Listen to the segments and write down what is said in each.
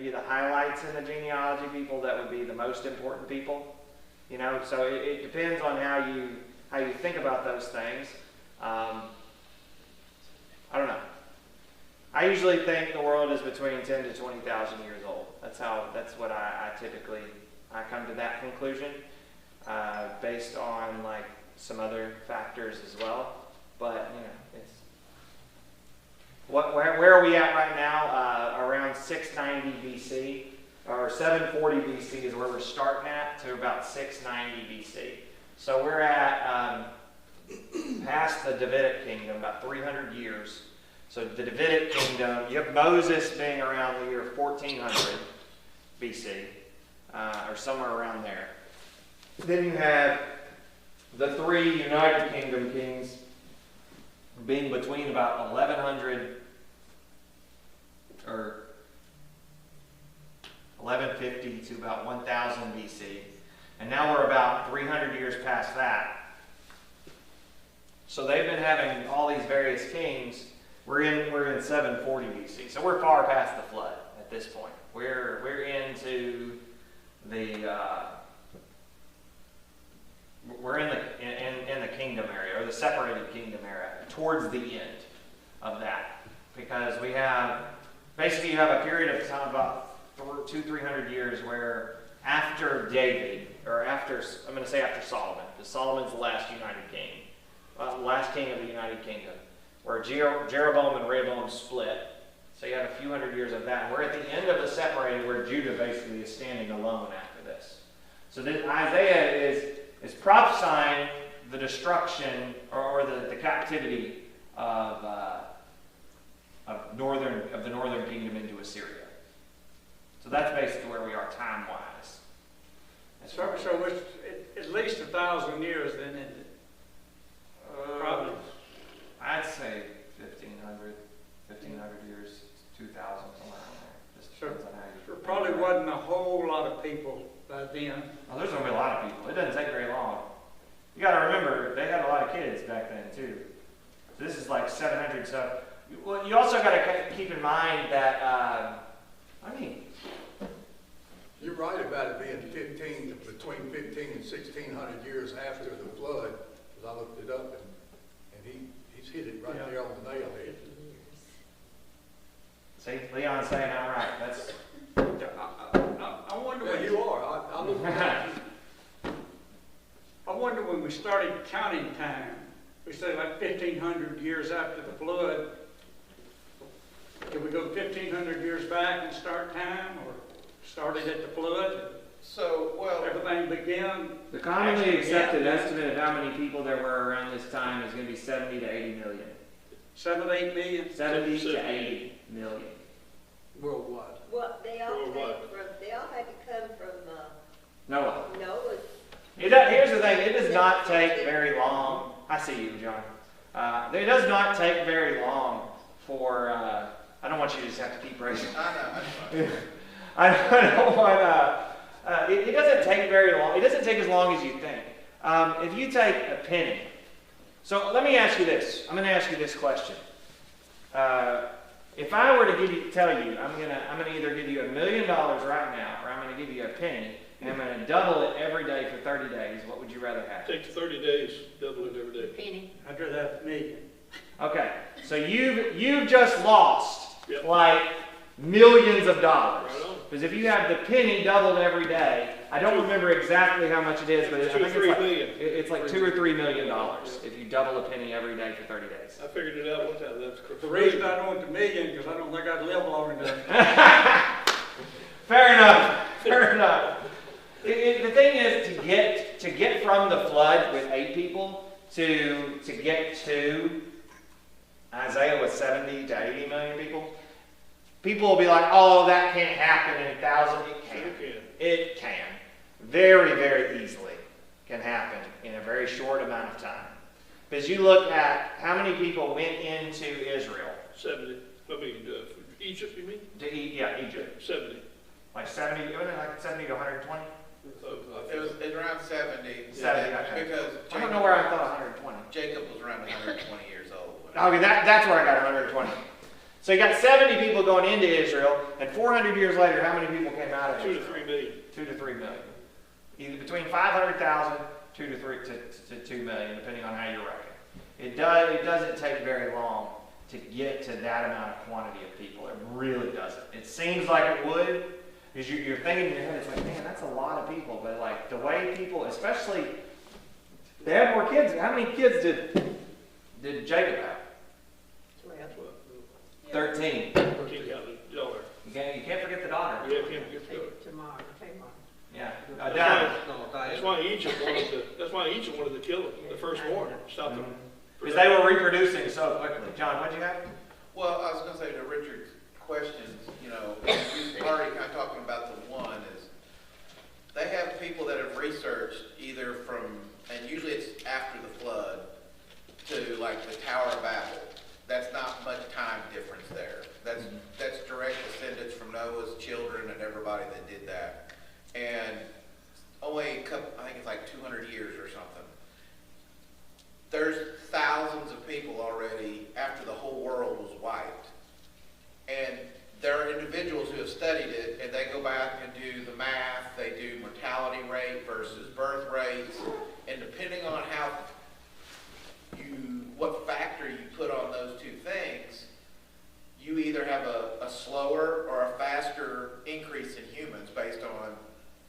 you the highlights in the genealogy, people that would be the most important people. You know, so it depends on how you think about those things. I don't know. I usually think the world is between 10 to 20,000 years old. That's what I typically come to that conclusion, based on like some other factors as well. But you know, it's where are we at right now? Around 690 BC or 740 BC is where we're starting at, to about 690 BC. So we're at past the Davidic kingdom, about 300 years. So the Davidic kingdom, you have Moses being around the year 1400 BC, or somewhere around there. Then you have the three United Kingdom kings being between about 1100 or 1150 to about 1000 BC. And now we're about 300 years past that. So they've been having all these various kings. We're in 740 BC. So we're far past the flood at this point. We're into the we're in the kingdom area, or the separated kingdom area, towards the end of that, because we have basically, you have a period of time about 200-300 years where after David, or after, I'm going to say after Solomon, because Solomon's the last United King, last king of the United Kingdom, where Jeroboam and Rehoboam split. So you have a few hundred years of that. We're at the end of the separated, where Judah basically is standing alone after this. So this, Isaiah is prophesying the destruction or the captivity of the northern kingdom into Assyria. So that's basically where we are time-wise. So it's at least 1,000 years then, isn't it? Probably. I'd say 1,500 years, 2,000, somewhere around there. Just depends on how you. There probably wasn't a whole lot of people by then. Oh, there's going to be a lot of people. It doesn't take very long. You got to remember, they had a lot of kids back then too. So this is like 700. So, well, you also got to keep in mind that, You're right about it being between 15 and 1,600 years after the flood, because I looked it up, and he's hit it right there on the nail there. See, Leon's saying I'm right. That's. I wonder. Yeah, you are. I looked it up. I wonder when we started counting time. We say like 1,500 years after the flood. Did we go 1,500 years back and start time, or started at the flood? So, well, everything began. The commonly accepted estimate of how many people there were around this time is going to be 70 to 80 million. 7 to 8 million? 70 to 80 million. Worldwide. Well, they all had to come from Noah. Noah's. Here's the thing, it does not take very long. I see you, John. It does not take very long for, I don't want you to just have to keep raising. I know. I don't want, it doesn't take very long. It doesn't take as long as you think. If you take a penny, so let me ask you this. I'm going to ask you this question. If I were to tell you, I'm going to either give you $1 million right now, or I'm going to give you a penny, and I'm going to double it every day for 30 days, what would you rather have? Take 30 days, double it every day. Penny. I'd rather have $1 million. Okay, so you've just lost Yep. like millions of dollars. Right on. Because if you have the penny doubled every day, I don't remember exactly how much it is, but I think it's like $2 or $3 million if you double a penny every day for 30 days. I figured it out one time. That's correct. The reason I don't want the million, because I don't think I'd live long enough. Fair enough. Fair enough. The thing is, to get from the flood with 8 people to get to Isaiah with 70 to 80 million people will be like, oh, that can't happen in 1,000. It can. It can. Very, very easily can happen in a very short amount of time. Because you look at how many people went into Israel. 70. I mean, Egypt, you mean? Egypt. 70. Like 70, wasn't it like 70 to 120? It's around 70. 70, okay. Because I don't know where I thought 120. Jacob was around 120 years old. Okay, that's where I got 120. So you got 70 people going into Israel, and 400 years later, how many people came out of 2 Israel? to 3 million. 2 to 3 million. Either between 500,000, 2 to 3 to 2 million, depending on how you reckon. It doesn't take very long to get to that amount of quantity of people. It really doesn't. It seems like it would, because you're thinking in your head, it's like, man, that's a lot of people. But like the way people, especially, they have more kids. How many kids did Jacob have? 13. 14 counting the daughter. You can't forget the daughter. Yeah, can't get the daughter. Yeah. That's why Egypt wanted to kill him, the firstborn, stop him. Because they were reproducing so quickly. John, what'd you have? Well, I was gonna say to Richard's questions, you know, he's already kind of talking about the one is, they have people that have researched either from, and usually it's after the flood, to like the Tower of Babel. That's not much time difference there. That's direct descendants from Noah's children and everybody that did that. And only a couple, I think it's like 200 years or something. There's thousands of people already after the whole world was wiped. And there are individuals who have studied it, and they go back and do the math, they do mortality rate versus birth rates, and depending on what factor you put on those two things, you either have a slower or a faster increase in humans based on,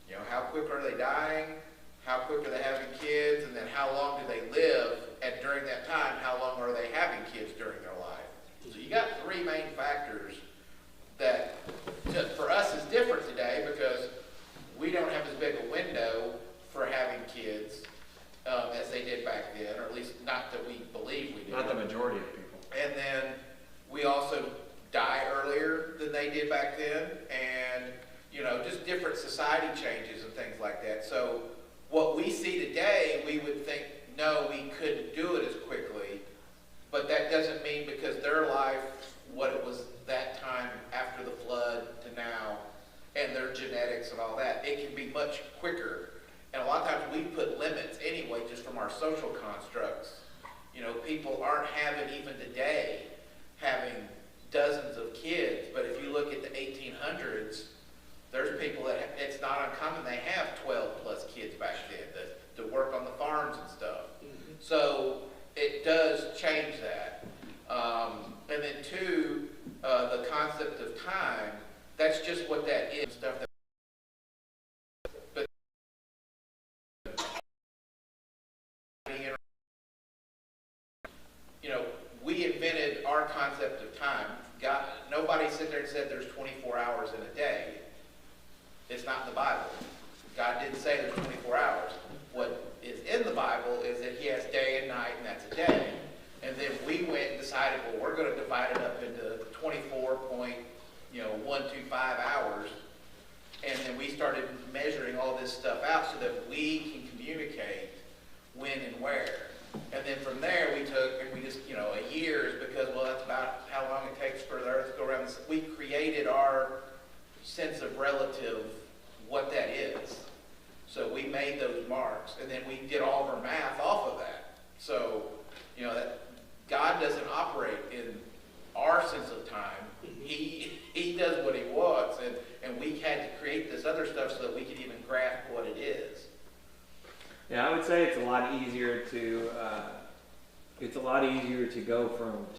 you know, how quick are they dying, how quick are they having kids, and then how long do they live, and during that time, how long are they having kids during their life. So you got three main factors that for us is different today because we don't have as big a window for having kids as they did back then, or at least not that we believe we did. Not the majority of people. And then we also die earlier than they did back then, and you know, just different society changes and things like that. So what we see today, we would think, no, we couldn't do it as quickly, but that doesn't mean because their life, what it was that time after the flood to now, and their genetics and all that, it can be much quicker. And a lot of times we put limits anyway, just from our social constructs. You know, people aren't having, even today, having dozens of kids, but if you look at the 1800s, there's people that, it's not uncommon, they have 12 plus kids back then to work on the farms and stuff. Mm-hmm. So it does change that. And then two, the concept of time, that's just what that is. Stuff that, but you know, we invented our concept of time. Nobody sit there and said there's 24 hours in a day. It's not in the Bible. God didn't say there's 24 hours. What is in the Bible is that he has day and night, and that's a day. And then we went and decided, well, we're going to divide it up into 24.125 hours. And then we started measuring all this stuff out so that we can communicate when and where. And then from there we took, and we just, you know, a year is because, well, that's about how long it takes for the earth to go around. We created our sense of relative, what that is. So we made those marks, and then we did all of our math off of that. So, you know, that God doesn't operate in our sense of time. He does what he wants, and we had to create this other stuff so that we could even grasp what it is. Yeah, I would say it's a lot easier to go from